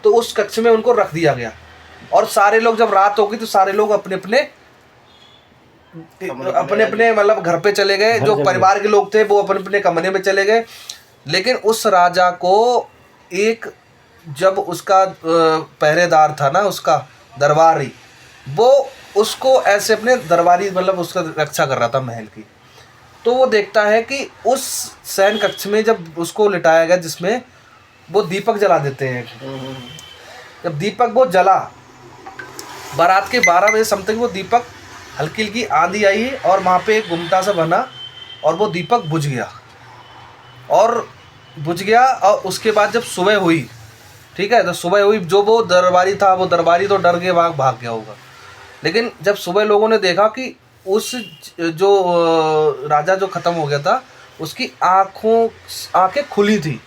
तो उस कक्ष में उनको रख दिया गया। और सारे लोग, जब रात होगी तो सारे लोग अपने अपने मतलब घर पे चले गए। जो परिवार के लोग थे वो अपने अपने कमरे में चले गए। लेकिन उस राजा को एक, जब उसका पहरेदार था ना, उसका दरबारी, वो उसको ऐसे अपने दरबारी मतलब उसका रक्षा कर रहा था महल की। तो वो देखता है कि उस शयन कक्ष में जब उसको लिटाया गया, जिसमें वो दीपक जला देते हैं, जब दीपक वो जला, बारात के 12 बजे समथिंग वो दीपक, हल्की हल्की आंधी आई और वहाँ पे एक गुमटा सा बना और वो दीपक बुझ गया। और उसके बाद जब सुबह हुई, ठीक है, तो सुबह हुई, जो वो दरबारी था, वो दरबारी तो डर के भाग गया होगा। लेकिन जब सुबह लोगों ने देखा कि उस जो राजा जो ख़त्म हो गया था, उसकी आंखें खुली थी,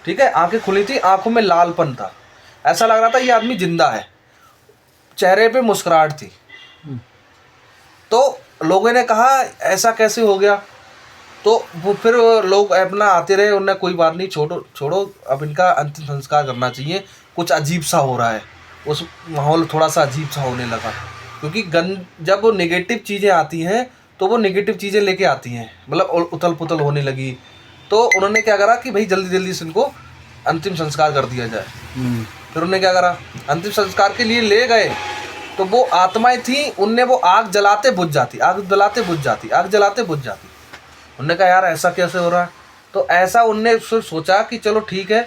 ठीक है, आंखें खुली थी, आंखों में लालपन था, ऐसा लग रहा था ये आदमी जिंदा है, चेहरे पे मुस्कुराहट थी। तो लोगों ने कहा ऐसा कैसे हो गया। तो वो फिर लोग अपना आते रहे, उन्होंने कोई बात नहीं, छोड़ो अब इनका अंतिम संस्कार करना चाहिए, कुछ अजीब सा हो रहा है। उस माहौल थोड़ा सा अजीब सा होने लगा, क्योंकि जब वो नेगेटिव चीज़ें आती हैं तो वो नेगेटिव चीज़ें लेके आती हैं, मतलब उथल पुथल होने लगी। तो उन्होंने क्या करा कि भाई जल्दी जल्दी से इनको अंतिम संस्कार कर दिया जाए। फिर उन्होंने क्या करा, अंतिम संस्कार के लिए ले गए, तो वो आत्माएं थी, उनने वो आग जलाते बुझ जाती, आग जलाते बुझ जाती, आग जलाते बुझ जाती। उनने कहा यार ऐसा कैसे हो रहा है। तो ऐसा उनने फिर सोचा कि चलो ठीक है।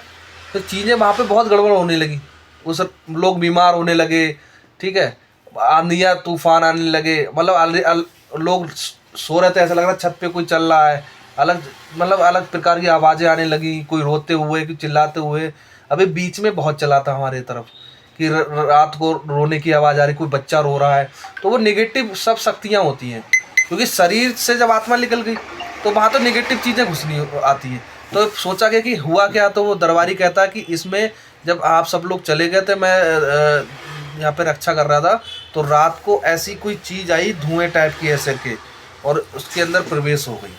फिर चीज़ें वहाँ पे बहुत गड़बड़ होने लगी, उस लोग बीमार होने लगे, ठीक है, आंधियाँ तूफान आने लगे, मतलब लोग सो रहे थे, ऐसा लग रहा छत पे कोई चल रहा है, अलग प्रकार की आवाज़ें आने लगी, कोई रोते हुए, कोई चिल्लाते हुए। अभी बीच में बहुत चला था हमारे तरफ कि रात को रोने की आवाज़ आ रही, कोई बच्चा रो रहा है। तो वो नेगेटिव सब शक्तियाँ होती हैं, क्योंकि शरीर से जब आत्मा निकल गई तो वहाँ तो नेगेटिव चीज़ें घुसनी आती हैं। तो सोचा गया कि हुआ क्या। तो वो दरबारी कहता है कि इसमें जब आप सब लोग चले गए थे, मैं यहाँ पे रक्षा कर रहा था, तो रात को ऐसी कोई चीज़ आई, धुएं टाइप की ऐसे के, और उसके अंदर प्रवेश हो गई।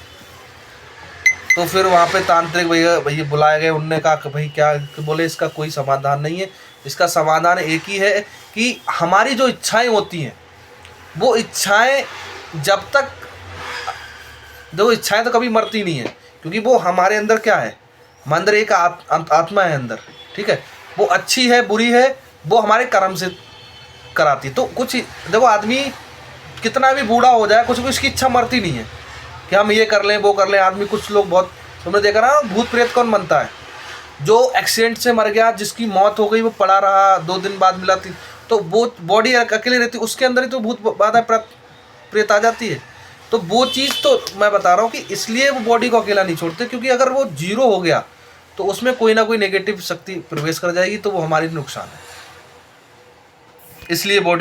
तो फिर वहाँ पे तांत्रिक भैया बुलाए गए। उनने कहा कि भाई क्या, बोले इसका कोई समाधान नहीं है, इसका समाधान एक ही है कि हमारी जो इच्छाएं होती हैं, वो इच्छाएं जब तक, जो इच्छाएं तो कभी मरती नहीं है, क्योंकि वो हमारे अंदर क्या है, हमारे अंदर एक आत्मा है अंदर, ठीक है, वो अच्छी है बुरी है, वो हमारे कर्म से कराती है। तो कुछ देखो, आदमी कितना भी बूढ़ा हो जाए, कुछ भी उसकी इच्छा मरती नहीं है कि हम ये कर लें वो कर लें। आदमी, कुछ लोग बहुत, तुमने देखा ना, भूत प्रेत कौन बनता है, जो एक्सीडेंट से मर गया, जिसकी मौत हो गई, वो पड़ा रहा, 2 दिन बाद मिला थी, तो वो बॉडी अकेले रहती, उसके अंदर ही तो भूत बाधा प्रेत आ जाती है। तो वो चीज़ तो मैं बता रहा हूँ कि इसलिए वो बॉडी को अकेला नहीं छोड़ते, क्योंकि अगर वो जीरो हो गया तो उसमें कोई ना कोई नेगेटिव शक्ति प्रवेश कर जाएगी, तो वो हमारे नुकसान है, इसलिए बॉडी